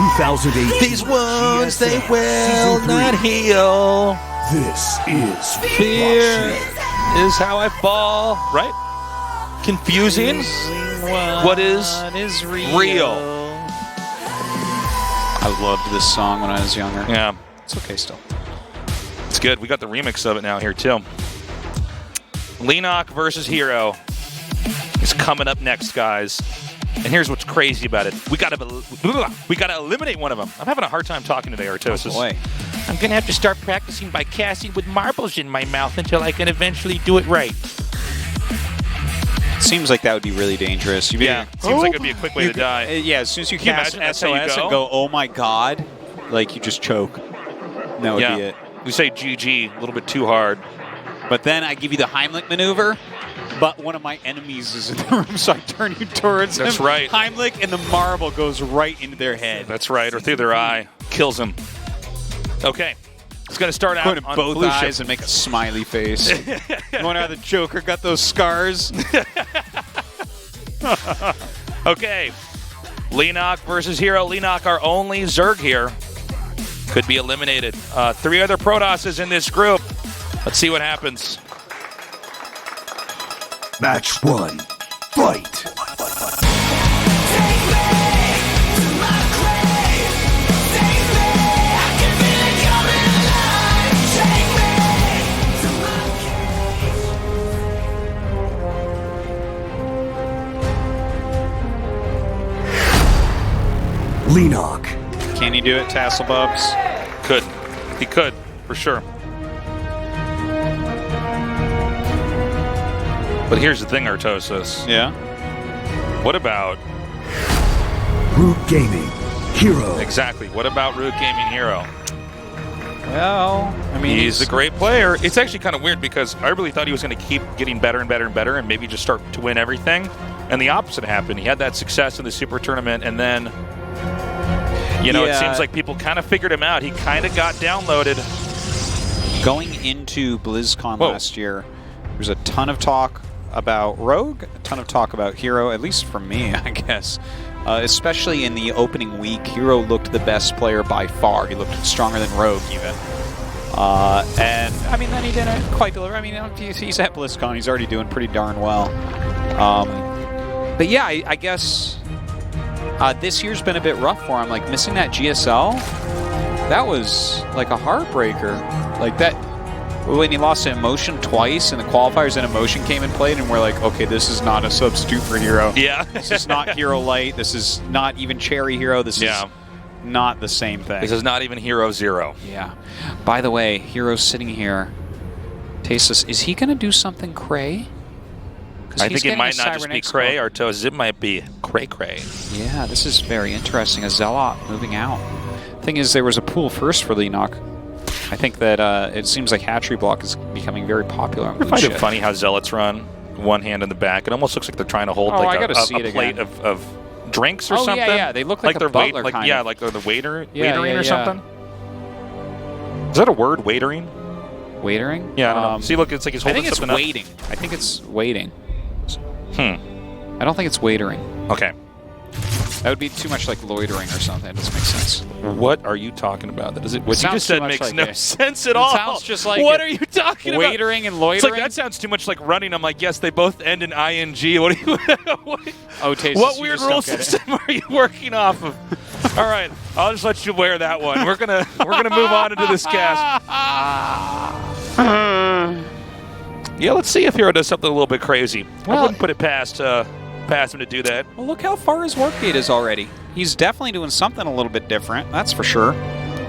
2008. These wounds, they GSL will Season not 3. heal. This is Fear is how I fall. Right? Confusing. What is real? I loved this song when I was younger. Yeah. It's okay still. It's good. We got the remix of it now here, too. Leenock versus herO is coming up next, guys. And here's what's crazy about it. We gotta eliminate one of them. I'm having a hard time talking today, Artosis. Oh boy. I'm gonna have to start practicing by casting with marbles in my mouth until I can eventually do it right. Seems like that would be really dangerous. Seems like it'd be a quick way to die. Yeah, as soon as you Can you cast imagine that's how you SOS go? and go, oh my god, like you just choke. That would be it. We say GG a little bit too hard. But then I give you the Heimlich maneuver, but one of my enemies is in the room, so I turn you towards him. That's right. Heimlich, and the marble goes right into their head. That's right, or through their eye. Kills them. Okay. It's going to start out Going to on both blue eyes ship. and make a smiley face. Going out the Joker, got those scars. Okay. Leenock versus herO. Leenock, our only Zerg here, could be eliminated. 3 other Protosses in this group. Let's see what happens. Match 1. Fight. Leenock. Can you do it, Tasselbubs? Could. He could, for sure. But here's the thing, Artosis. Yeah. What about... Root Gaming. herO. Exactly. What about Root Gaming herO? Well, I mean, He's a great player. It's actually kind of weird because I really thought he was going to keep getting better and better and better and maybe just start to win everything. And the opposite happened. He had that success in the Super Tournament and then, you know, it seems like people kind of figured him out. He kind of got downloaded. Going into BlizzCon last year, there was a ton of talk about Rogue, a ton of talk about herO, at least from me, I guess. Especially in the opening week, herO looked the best player by far. He looked stronger than Rogue, even. And, I mean, then he didn't quite deliver. I mean, he's at BlizzCon. He's already doing pretty darn well. But yeah, I guess this year's been a bit rough for him. Like, missing that GSL, that was like a heartbreaker. Like, that... When he lost to Emotion twice, and the qualifiers and Emotion came and played, and we're like, okay, this is not a substitute for herO. Yeah. This is not herO Light. This is not even Cherry herO. This is not the same thing. This is not even herO Zero. Yeah. By the way, herO's sitting here. Tasteless. Is he going to do something cray? I think it might not just be cray, Artosis. It might be cray-cray. Yeah, this is very interesting. A Zealot moving out. Thing is, there was a pool first for Leenock. I think that it seems like Hatchery Block is becoming very popular on I find it funny how Zealots run one hand in the back. It almost looks like they're trying to hold like a plate of drinks or something. Yeah. They look like they're a butler kind yeah, of. like they're the waitering yeah. or something. Is that a word, waitering? Waitering? Yeah, I don't know. See, look, it's like he's holding something up. I think it's waiting. I don't think it's waitering. Okay. That would be too much like loitering or something. It doesn't make sense. What are you talking about? What you just said makes like no sense at all. It sounds just like what are you talking about? Waitering and loitering? It's like that sounds too much like running. I'm like, yes, they both end in ing. What are you? What weird rule system are you working off of? All right, I'll just let you wear that one. We're gonna move on into this cast. Yeah, let's see if herO does something a little bit crazy. I wouldn't put it past him to do that. Well, look how far his work gate is already. He's definitely doing something a little bit different, that's for sure.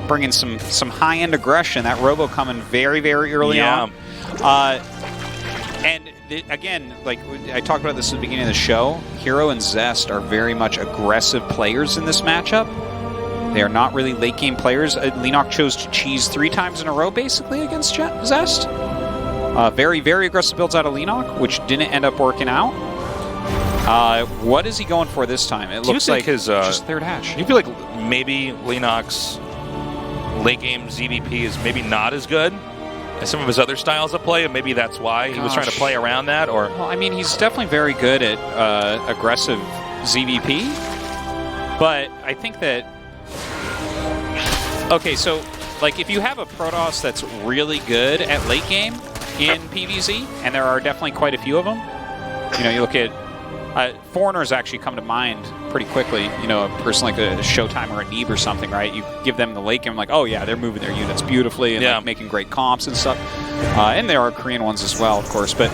Bringing some high-end aggression. That Robo coming very, very early on. And again, like I talked about this at the beginning of the show, herO and Zest are very much aggressive players in this matchup. They are not really late-game players. Leenock chose to cheese 3 times in a row, basically, against Zest. Very, very aggressive builds out of Leenock, which didn't end up working out. What is he going for this time? It looks like his just third hash. Do you feel like maybe Leenock's late game ZVP is maybe not as good as some of his other styles of play, and maybe that's why he was trying to play around that? Or well, I mean, he's definitely very good at aggressive ZVP, but I think that Okay, so like if you have a Protoss that's really good at late game in PvZ, and there are definitely quite a few of them. You know, you look at Foreigners actually come to mind pretty quickly. You know, a person like a Showtime or a Neeb or something, right? You give them the late game, like, oh yeah, they're moving their units beautifully and like, making great comps and stuff. And there are Korean ones as well, of course. But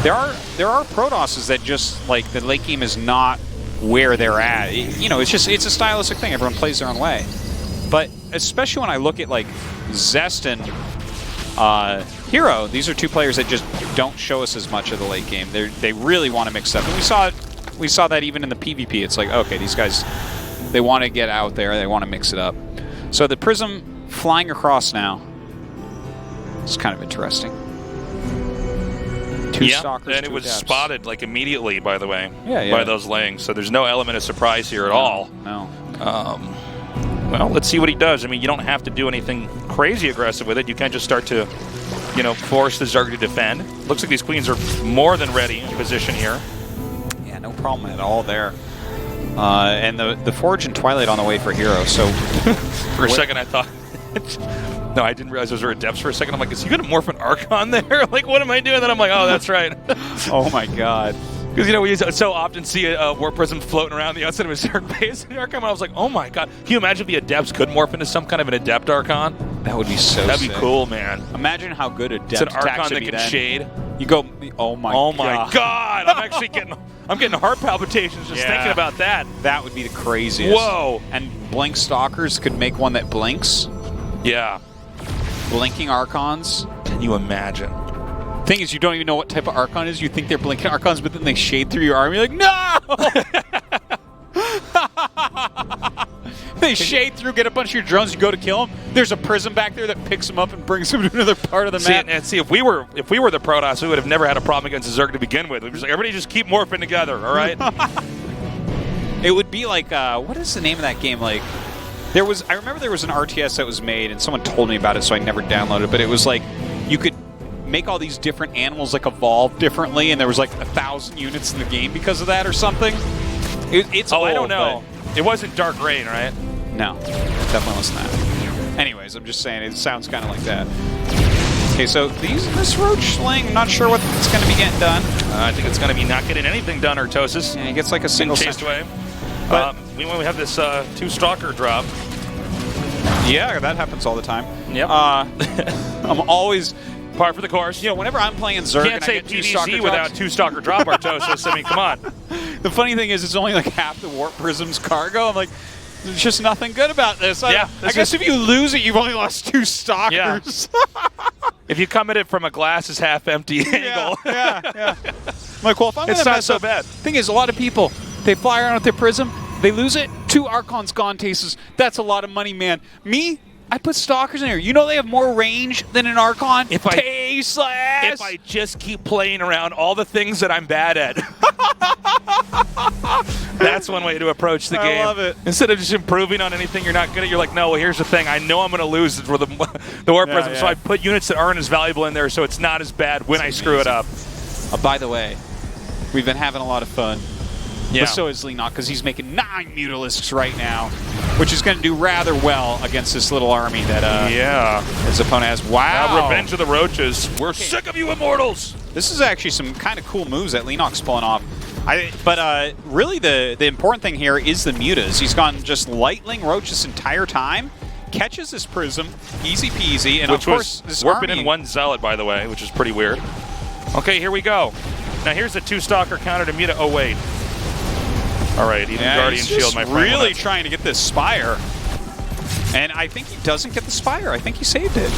there are Protosses that just like the late game is not where they're at. You know, it's a stylistic thing. Everyone plays their own way. But especially when I look at like Zest and herO, these are two players that just don't show us as much of the late game. They really want to mix up, and we saw that even in the PvP. It's like, okay, these guys, they want to get out there, they want to mix it up. So the Prism flying across now is kind of interesting. Two stalkers, and it was spotted like immediately, by the way, yeah. by those lanes. So there's no element of surprise here at all. No. Well, let's see what he does. I mean, you don't have to do anything crazy aggressive with it. You can just start to, you know, force the Zerg to defend. Looks like these queens are more than ready in position here. Yeah, no problem at all there. And the Forge and Twilight on the way for herO. So for a second, I thought. No, I didn't realize those were Adepts for a second. I'm like, is he going to morph an Archon there? Like, what am I doing? Then I'm like, oh, that's right. Oh my God. Because, you know, we so often see a War Prism floating around the outside of a Zerg base in the Archon, and I was like, oh my God. Can you imagine if the Adepts could morph into some kind of an Adept Archon? That would be so That'd sick. be cool, man. Imagine how good Adept it's an Archon that can shade. You go, oh my God. I'm actually getting heart palpitations just thinking about that. That would be the craziest. Whoa. And Blink Stalkers could make one that blinks. Yeah. Blinking Archons. Can you imagine? Thing is, you don't even know what type of Archon is. You think they're blinking Archons, but then they shade through your army. You're like, no! They shade through, get a bunch of your drones, you go to kill them. There's a Prism back there that picks them up and brings them to another part of the map. See, if we were the Protoss, we would have never had a problem against the Zerg to begin with. We'd be like, everybody just keep morphing together, all right? It would be like, what is the name of that game? Like, I remember there was an RTS that was made, and someone told me about it, so I never downloaded it, but it was like, you could make all these different animals like evolve differently, and there was like 1,000 units in the game because of that or something. It's old, I don't know. It wasn't Dark Rain, right? No, definitely wasn't that. Anyways, I'm just saying, it sounds kind of like that. Okay, so this Roach Sling, not sure what's going to be getting done. I think it's going to be not getting anything done, hertosis. Yeah, he gets like a single chased away. But we have this 2-stalker drop. Yeah, that happens all the time. Yep. I'm always par for the course. You know, whenever I'm playing Zerg, can't say PvZ without 2-stalker drop, hertosis. I mean, come on. The funny thing is, it's only like half the Warp Prism's cargo. I'm like, there's just nothing good about this. I guess if you lose it, you've only lost 2 stalkers. Yeah. If you come at it from a glass is half empty angle. Yeah. I'm like, well, if I'm it's not so bad. Thing is, a lot of people, they fly around with their Prism, they lose it, 2 Archons gone tastes. That's a lot of money, man. Me, I put stalkers in here. You know they have more range than an Archon? If I just keep playing around all the things that I'm bad at. That's one way to approach the game. I love it. Instead of just improving on anything you're not good at, you're like, no, well, here's the thing. I know I'm going to lose for the War Prism, so I put units that aren't as valuable in there so it's not as bad when I screw it up. By the way, we've been having a lot of fun. Yeah. But so is Leenock, because he's making 9 Mutalisks right now, which is going to do rather well against this little army that his opponent has. Wow. Revenge of the Roaches. We're sick of you immortals. This is actually some kind of cool moves that Leenock's pulling off. But really the important thing here is the Mutas. He's gone just Lightling Roach this entire time, catches this Prism, easy peasy, and which of course was warping in 1 Zealot, by the way, which is pretty weird. Okay, here we go. Now here's the 2-stalker counter to Muta. Oh, wait. All right, even Guardian Shield, my friend. Really trying to get this Spire. And I think he doesn't get the Spire. I think he saved it.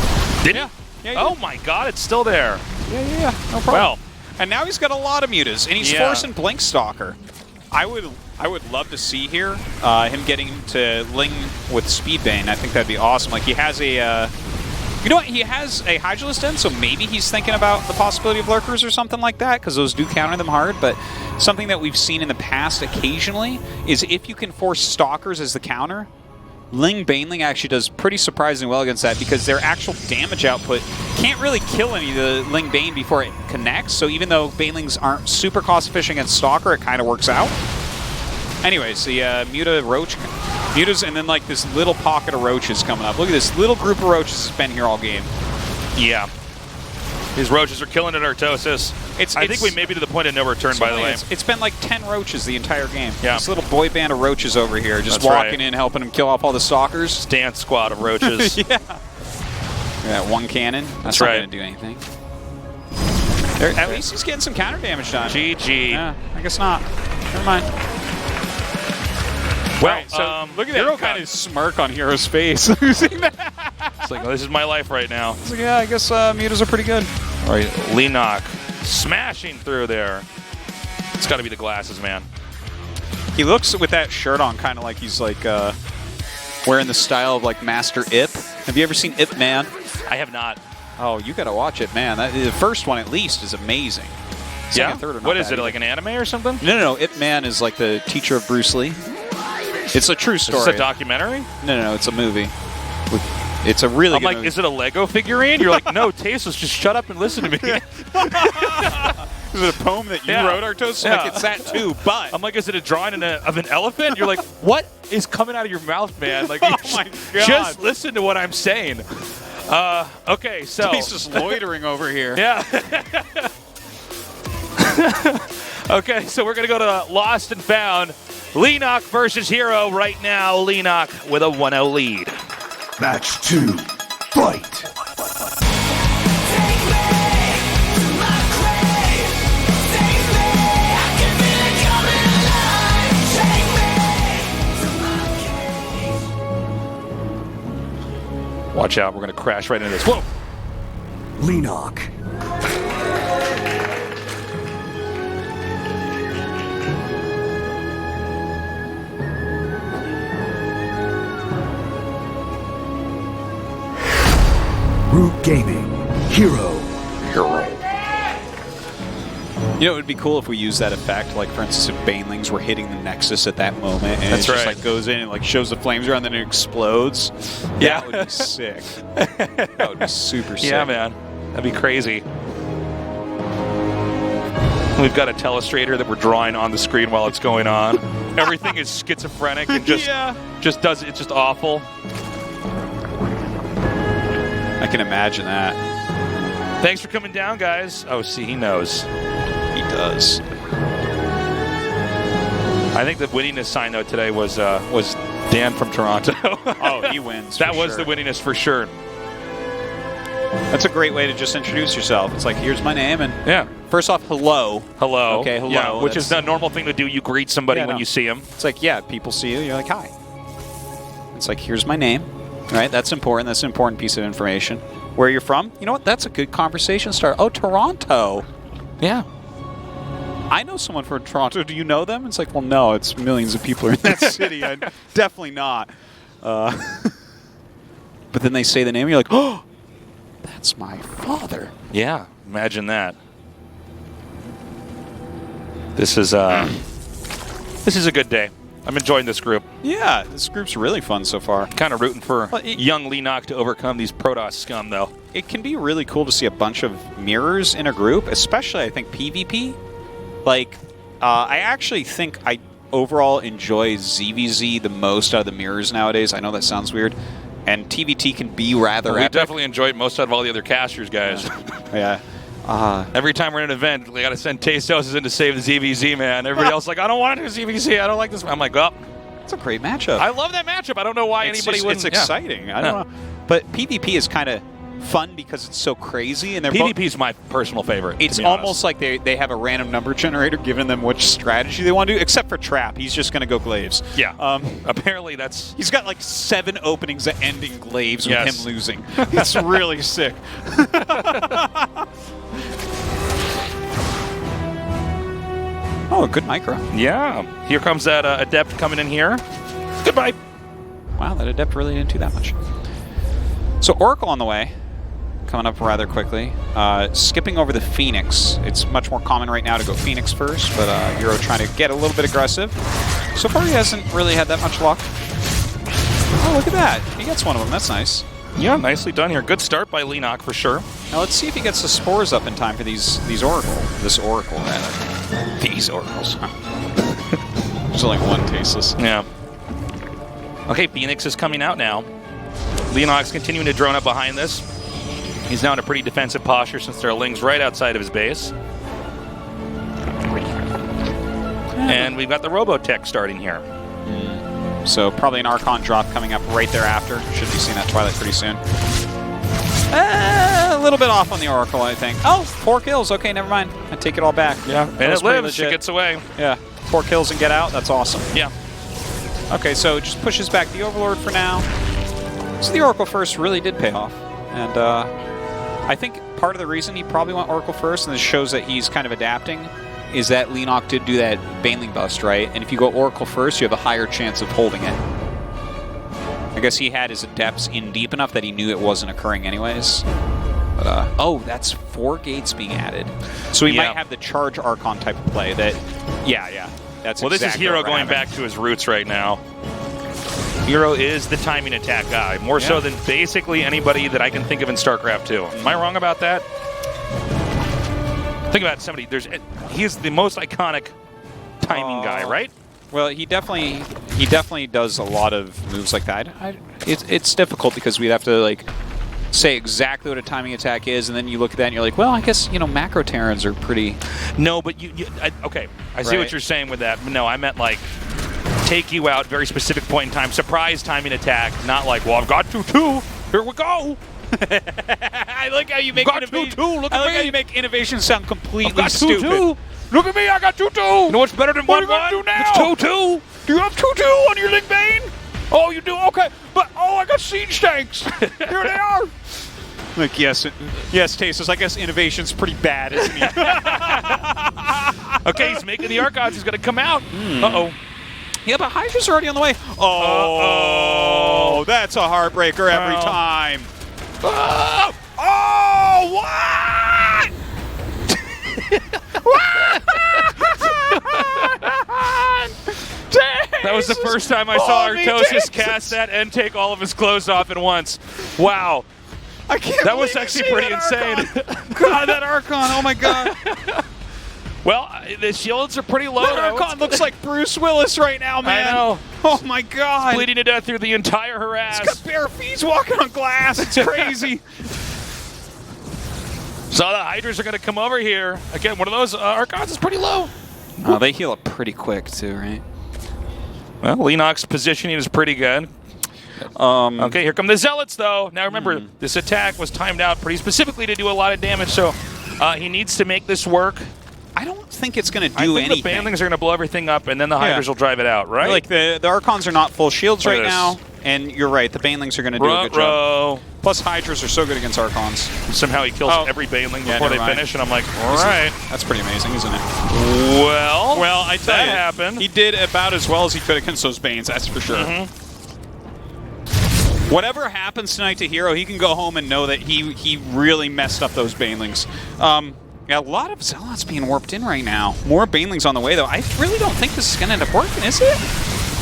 Did he? Yeah, oh my God, it's still there. Yeah, no problem. Well, and now he's got a lot of Mutas, and he's forcing Blink Stalker. I would love to see here him getting to Ling with Speedbane. I think that'd be awesome. Like, he has a... you know what? He has a Hydralisk Den, so maybe he's thinking about the possibility of Lurkers or something like that, because those do counter them hard. But something that we've seen in the past occasionally is if you can force Stalkers as the counter, Ling Baneling actually does pretty surprisingly well against that, because their actual damage output can't really kill any of the Ling Bane before it connects. So even though Banelings aren't super cost efficient against Stalker, it kind of works out. Anyways, the Muta Roach Muta's, and then like this little pocket of roaches coming up. Look at this little group of roaches that's been here all game. Yeah. These roaches are killing it, Artosis. I think we may be to the point of no return, by the way. It's been like 10 roaches the entire game. Yeah. This little boy band of roaches over here, just That's walking right. in, helping them kill off all the stalkers. Dance squad of roaches. Yeah. That one cannon. That's right. not going to do anything. At least he's getting some counter damage done. GG. Yeah, I guess not. Never mind. Well, Right, so look at herO that kind of smirk on herO's face. You see that? It's like, oh, this is my life right now. It's like, yeah, I guess mutas are pretty good. All right, Leenock smashing through there. It's got to be the glasses, man. He looks with that shirt on kind of like he's like wearing the style of like Master Ip. Have you ever seen Ip Man? I have not. Oh, you got to watch it, man. The first one at least is amazing. Second, third are not What is bad it, like an anime or something? No. Ip Man is like the teacher of Bruce Lee. It's a true story. Is this a documentary? No, it's a movie. It's a really good movie. Is it a Lego figurine? You're like, no, Tasteless, just shut up and listen to me. Is it a poem that you wrote, Artos? Yeah. Like, it's that too, but... I'm like, is it a drawing of an elephant? You're like, what is coming out of your mouth, man? Like, Oh my God. Just listen to what I'm saying. Okay, so... He's just loitering over here. Yeah. Okay, so we're going to go to Lost and Found. Leenock versus herO right now. Leenock with a 1-0 lead. Match 2. Fight. Watch out, we're going to crash right into this. Whoa! Leenock. Root Gaming. herO. You know, it would be cool if we used that effect, like, for instance, if Banelings were hitting the Nexus at that moment, and That's it just, right. like, goes in and, like, shows the flames around, then it explodes. Yeah. That would be sick. That would be super sick. Yeah, man. That'd be crazy. We've got a telestrator that we're drawing on the screen while it's going on. Everything is schizophrenic and it's just awful. I can imagine that. Thanks for coming down, guys. Oh, see, he knows. He does. I think the winningness sign, though, today was Dan from Toronto. Oh, he wins. That was the winningness for sure. That's a great way to just introduce yourself. It's like, here's my name, and Yeah. first off, hello. Hello. Okay, hello. Yeah, which is That's- the normal thing to do. You greet somebody Yeah, when no. you see them. It's like, yeah, people see you, you're like, hi. It's like, here's my name, right? That's important. That's an important piece of information. Where you're from? You know what? That's a good conversation starter. Oh, Toronto. Yeah. I know someone from Toronto. Do you know them? It's like, well, no, it's millions of people are in that city. I definitely not. But then they say the name, and you're like, oh, that's my father. Yeah. Imagine that. This is a good day. I'm enjoying this group. Yeah, this group's really fun so far. Kind of rooting for Well, young Leenock to overcome these Protoss scum, though. It can be really cool to see a bunch of mirrors in a group, especially, I think, PvP. Like, I actually think I overall enjoy ZVZ the most out of the mirrors nowadays. I know that sounds weird. And TVT can be rather We epic. definitely enjoyed most out of all the other casters, guys. Yeah. Every time we're in an event, we got to send Tastos in to save the ZVZ, man. Everybody else is like, I don't want to do ZVZ. I don't like this. I'm like, oh. It's a great matchup. I love that matchup. I don't know why anybody It's wouldn't. exciting. I don't know. But PvP is kind of fun because it's so crazy. And they're PvP is my personal favorite. It's to be honest. almost like they have a random number generator giving them which strategy they want to do, except for Trap. He's just going to go Glaives. Yeah. Apparently that's... He's got like 7 openings that end in Glaives with Yes. him losing. It's really sick. Oh, good micro. Yeah. Here comes that Adept coming in here. Goodbye. Wow, that Adept really didn't do that much. So Oracle on the way, coming up rather quickly. Skipping over the Phoenix. It's much more common right now to go Phoenix first, but herO trying to get a little bit aggressive. So far he hasn't really had that much luck. Oh, look at that. He gets one of them. That's nice. Yeah, nicely done here. Good start by Leenock for sure. Now let's see if he gets the spores up in time for these Oracle. This Oracle, rather. These Oracles. There's only one Tasteless. Yeah. Okay, Phoenix is coming out now. Leenock's continuing to drone up behind this. He's now in a pretty defensive posture since there are Lings right outside of his base. And we've got the Robotech starting here. So probably an Archon drop coming up right thereafter. Should be seeing that Twilight pretty soon. A little bit off on the Oracle, I think. Oh, 4 kills. Okay, never mind. I take it all back. Yeah, and it lives. It gets away. Yeah, 4 kills and get out. That's awesome. Yeah. Okay, so it just pushes back the Overlord for now. So the Oracle first really did pay off. And I think part of the reason he probably went Oracle first, and this shows that he's kind of adapting, is that Leenock did do that Baneling bust, right? And if you go Oracle first, you have a higher chance of holding it. I guess he had his adepts in deep enough that he knew it wasn't occurring anyways. But, oh, that's 4 gates being added. So he might have the charge Archon type of play that, yeah. That's well, this is herO going back to his roots right now. herO is the timing attack guy, more so than basically anybody that I can think of in StarCraft 2. Am I wrong about that? Think about somebody. He's the most iconic timing guy, right? Well, he definitely does a lot of moves like that. It's difficult because we'd have to like say exactly what a timing attack is, and then you look at that and you're like, well, I guess macro Terrans are pretty. No, but okay, I see what you're saying with that. But no, I meant like take you out very specific point in time, surprise timing attack, not like, well, I've got 2-2. Here we go. I like how you make innovation. Look at me. How you make innovation sound completely stupid. 2-2. Look at me, I got 2-2. You know what's better than 1-1? What are you gonna do now? It's 2-2. Do you have 2-2 on your Ling Bane? Oh, you do? Okay. But, I got siege tanks. Here they are. Like, yes, Tasos, I guess innovation's pretty bad, isn't he? Okay, he's making the Archons. He's going to come out. Uh-oh. Yeah, but Hydra's already on the way. Oh, that's a heartbreaker every time. Oh, what? That was the first time I saw Artosis cast that and take all of his clothes off at once. Wow. I can't That was actually pretty insane. God, that Archon, oh my god. Well, the shields are pretty low. That Archon looks like Bruce Willis right now, man. I know. Oh my god. He's bleeding to death through the entire harass. He's got bare feet, he's walking on glass. It's crazy. So the Hydras are going to come over here. Again, one of those Archons is pretty low. Oh, they heal up pretty quick too, right? Well, Leenock's positioning is pretty good. Okay, here come the Zealots, though. Now remember, this attack was timed out pretty specifically to do a lot of damage, so he needs to make this work. I don't think it's going to do anything. The Banelings are going to blow everything up, and then the Hydras will drive it out, right? Like, the Archons are not full shields right now, and you're right, the Banelings are going to do a good job. Plus, Hydras are so good against Archons. Somehow he kills every Baneling before they finish, and I'm like, all right. That's pretty amazing, isn't it? Well, I tell you, that happened. He did about as well as he could against those Banes, that's for sure. Whatever happens tonight to herO, he can go home and know that he really messed up those Banelings. Yeah, a lot of Zealots being warped in right now. More Banelings on the way, though. I really don't think this is going to end up working, is it?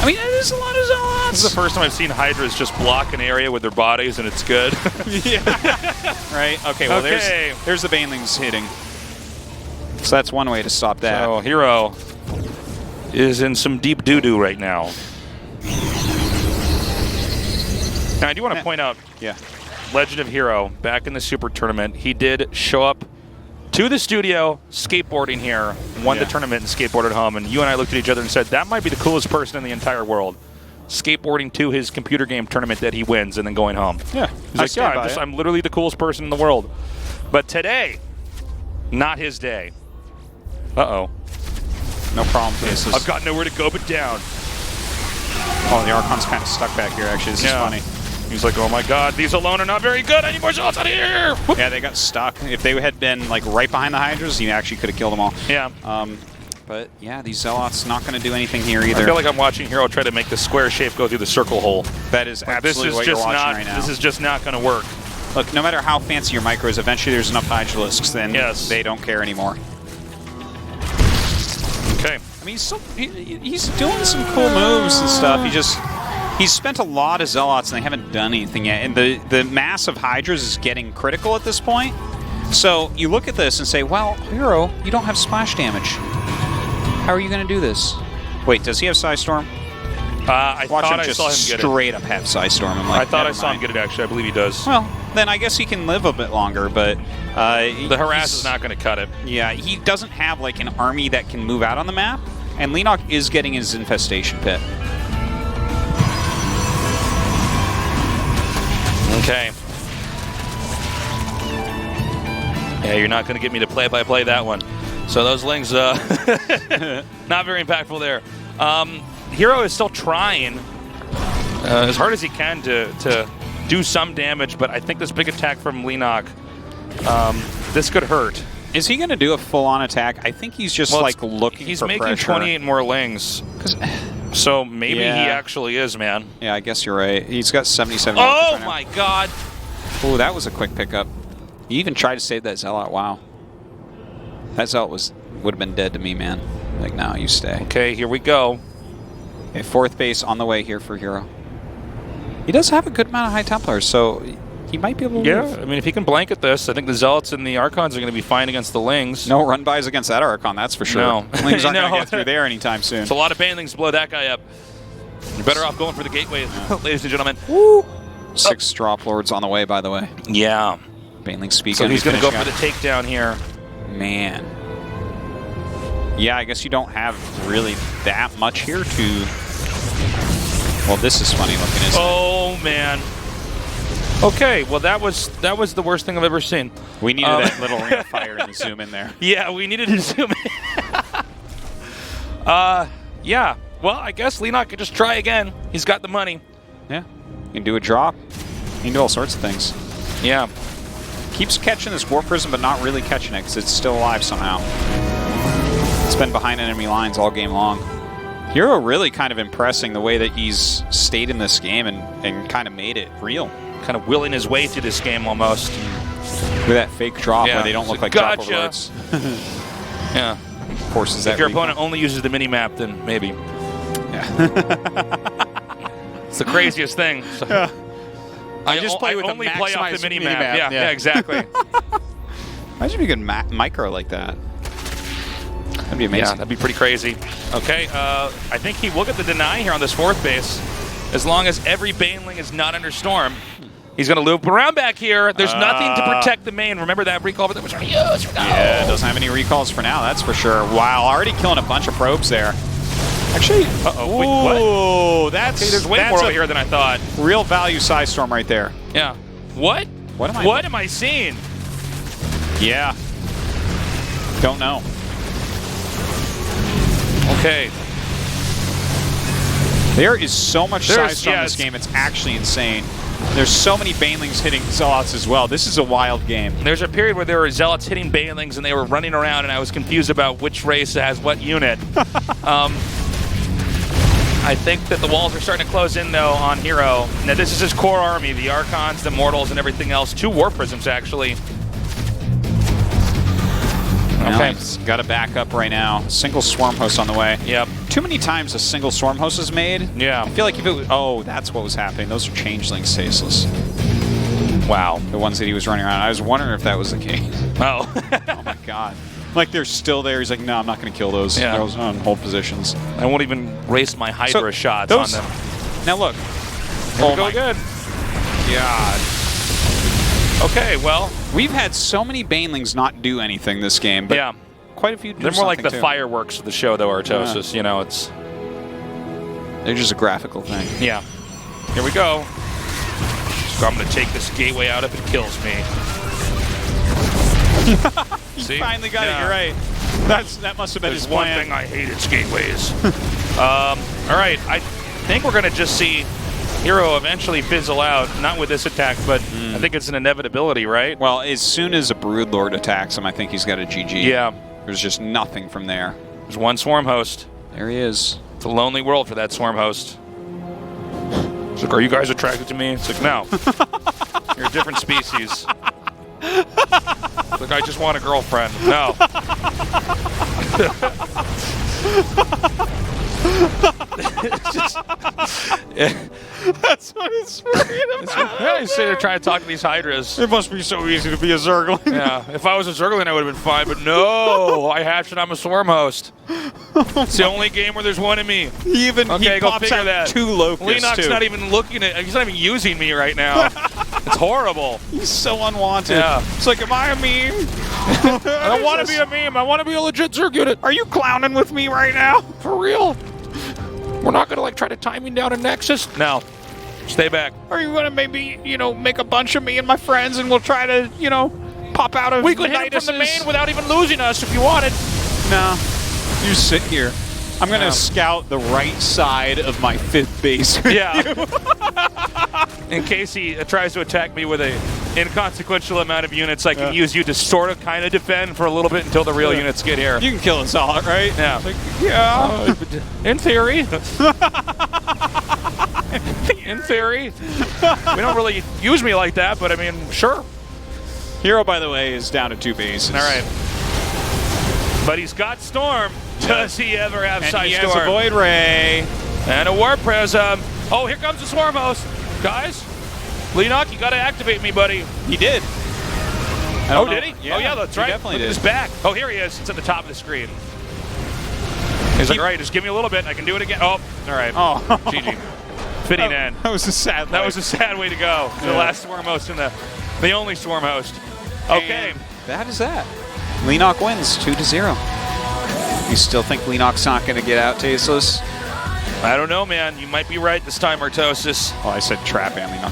I mean, it is a lot of Zealots. This is the first time I've seen Hydras just block an area with their bodies, and it's good. Yeah. Right? Okay, well, there's the Banelings hitting. So that's one way to stop that. So herO is in some deep doo-doo right now. Now, I do want to point out, Legend of herO, back in the Super Tournament, he did show up to the studio skateboarding here, won the tournament and skateboarded home, and you and I looked at each other and said, that might be the coolest person in the entire world. Skateboarding to his computer game tournament that he wins and then going home. Yeah. He's like, I'm literally the coolest person in the world. But today, not his day. Uh-oh. No problem. I've got nowhere to go but down. Oh, the Archon's kind of stuck back here, actually. This is funny. He's like, oh my god, these alone are not very good. I need more shots out of here. Whoop. Yeah, they got stuck. If they had been like right behind the Hydras, he actually could have killed them all. Yeah. But yeah, these Zealots not going to do anything here either. I feel like I'm watching herO try to make the square shape go through the circle hole. That is absolutely what you're watching right now. This is just not going to work. Look, no matter how fancy your micro is, eventually there's enough Hydralisks, then they don't care anymore. Okay. I mean, he's doing some cool moves and stuff. He's spent a lot of Zealots and they haven't done anything yet. And the mass of Hydras is getting critical at this point. So you look at this and say, well, herO, you don't have splash damage. How are you going to do this? Wait, does he have Psystorm? I Watch thought him I just saw him get it. straight up have Psystorm. I'm like, I thought I never saw him mind. get it, actually. I believe he does. Well, then I guess he can live a bit longer, but... The harass is not going to cut it. Yeah, he doesn't have like an army that can move out on the map, and Leenock is getting his infestation pit. Okay. Yeah, you're not going to get me to play-by-play that one. So those lings, not very impactful there. herO is still trying as hard as he can to do some damage, but I think this big attack from Leenock, this could hurt. Is he going to do a full-on attack? I think he's just like looking He's for making pressure. 28 more lings. So maybe he actually is, man. Yeah, I guess you're right. He's got 77. Oh my god! Oh, that was a quick pickup. He even tried to save that Zealot. Wow. That Zealot would have been dead to me, man. Like, no, you stay. Okay, here we go. Okay, 4th base on the way here for herO. He does have a good amount of High Templars, so he might be able to Yeah, move. I mean, if he can blanket this, I think the Zealots and the Archons are going to be fine against the Lings. No run-bys against that Archon, that's for sure. No. Lings aren't No. going to get through there anytime soon. It's a lot of Banelings to blow that guy up. You're better off going for the gateway, ladies and gentlemen. Woo! 6 Drop Lords on the way, by the way. Yeah. Baneling speak. So he's going to go for the takedown here. Man. Yeah, I guess you don't have really that much here to... Well, this is funny looking, isn't it? Oh, man. Okay, well, that was the worst thing I've ever seen. We needed that little ring of fire and zoom in there. Yeah, we needed to zoom in. Yeah. Well, I guess Leenock could just try again. He's got the money. Yeah. You can do a drop. You can do all sorts of things. Yeah. Keeps catching this War Prism, but not really catching it because it's still alive somehow. It's been behind enemy lines all game long. herO really kind of impressing the way that he's stayed in this game and kind of made it real. Kind of willing his way through this game almost. With that fake drop Yeah. where they don't look like Gotcha. drop alerts. Yeah. Forces that If your recall. opponent only uses the mini-map, then maybe. Yeah. It's the craziest thing. So, I just play with a only play off the maximized mini-map. mini-map, Yeah, yeah. exactly. Imagine if you could micro like that. That'd be amazing. Yeah, that'd be pretty crazy. Okay, I think he will get the deny here on this 4th base. As long as every Baneling is not under storm. He's going to loop around back here. There's nothing to protect the main. Remember that recall that we're trying to use? Yeah, it doesn't have any recalls for now, that's for sure. Wow, already killing a bunch of probes there. Actually, Wait, what? Ooh, that's, Okay, there's way that's more a over here than I thought. real value size storm right there. Yeah. What? What am I seeing? Yeah. Don't know. Okay. There is so much There's- size storm in yeah, this it's- game, it's actually insane. There's so many Banelings hitting Zealots as well. This is a wild game. There's a period where there were Zealots hitting Banelings and they were running around and I was confused about which race has what unit. I think that the walls are starting to close in, though, on herO. Now, this is his core army, the Archons, the Mortals, and everything else. 2 War Prisms, actually. Okay. He's got to back up right now. Single Swarm Host on the way. Yep. Too many times a single Swarm Host is made. Yeah. I feel like if it was... Oh, that's what was happening. Those are Changelings Stasis. Wow. The ones that he was running around. I was wondering if that was the case. Oh. Oh, my God. Like, they're still there. He's like, no, I'm not going to kill those. Yeah. Those on hold positions. I won't even waste my Hydra shots on them. Now, look. Oh, my good. God. Okay, well. We've had so many Banelings not do anything this game, but Yeah. quite a few do They're more like the something, too. fireworks of the show, though, Artosis. You know, it's... They're just a graphical thing. Yeah. Here we go. So I'm going to take this gateway out if it kills me. See? Finally got Yeah. it. You're right. That must have been There's his one plan. thing I hate, it's gateways. All right, I think we're going to just see herO eventually fizzle out. Not with this attack, but I think it's an inevitability, right? Well, as soon as a Broodlord attacks him, I think he's got a GG. Yeah. There's just nothing from there. There's one Swarm Host. There he is. It's a lonely world for that Swarm Host. It's like, are you guys attracted to me? It's like, no. You're a different species. It's like, I just want a girlfriend. No. it's just, That's what it's worried about. yeah, you sit there trying to talk to these Hydras. It must be so easy to be a Zergling. Yeah, if I was a Zergling, I would have been fine, but no, I hatched and I'm a Swarm host. It's the only game where there's one of me. He Okay, go pops figure out that. 2 locusts, Leenock's too. not even looking at, he's not even using me right now. It's horrible. He's so unwanted. Yeah. It's like, am I a meme? I don't want to be a meme. I want to be a legit Zerg unit. Are you clowning with me right now? For real. We're not going to, like, try to time me down a Nexus. No. Stay back. Are you going to maybe, make a bunch of me and my friends and we'll try to, pop out of We could hit him from the main without even losing us if you wanted. No. You sit here. I'm going to Yeah. scout the right side of my 5th base. Yeah. In case he tries to attack me with a inconsequential amount of units, I can use you to sort of kind of defend for a little bit until the real units get here. You can kill us all, right? Yeah. Like, yeah. In theory. In theory. We don't really use me like that, but I mean, sure. herO, by the way, is down to 2 bases. All right. But he's got Storm. Does he ever have And Side he has Storm? a Void Ray. And a Warp Prism. Oh, here comes the Swarm Host. Guys, Leenock, you got to activate me, buddy. He did. Oh, did he? Yeah, oh, yeah, that's he right. definitely Look at did. his back. Oh, here he is. It's at the top of the screen. He's like, all right, just give me a little bit and I can do it again. Oh, all right. Oh. GG. Fitting end. That was a sad That was a sad way to go. The last Swarm Host and the only Swarm Host. Okay. And that is that. Leenock wins 2-0. You still think Leenock's not going to get out, Tasteless? I don't know, man. You might be right this time, Artosis. Oh, I said trap and Leenock.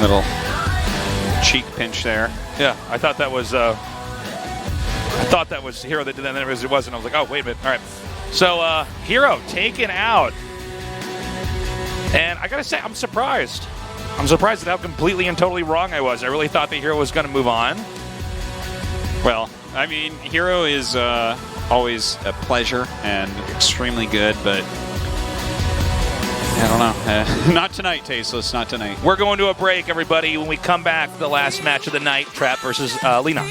Little cheek pinch there. Yeah, I thought that was herO that did that, and then it wasn't. I was like, oh, wait a minute. All right. So herO taken out. And I got to say, I'm surprised. I'm surprised at how completely and totally wrong I was. I really thought that herO was going to move on. Well, I mean, herO is always a pleasure and extremely good, but I don't know. Not tonight, Tasteless. Not tonight. We're going to a break, everybody. When we come back, the last match of the night, Trap versus Leenock.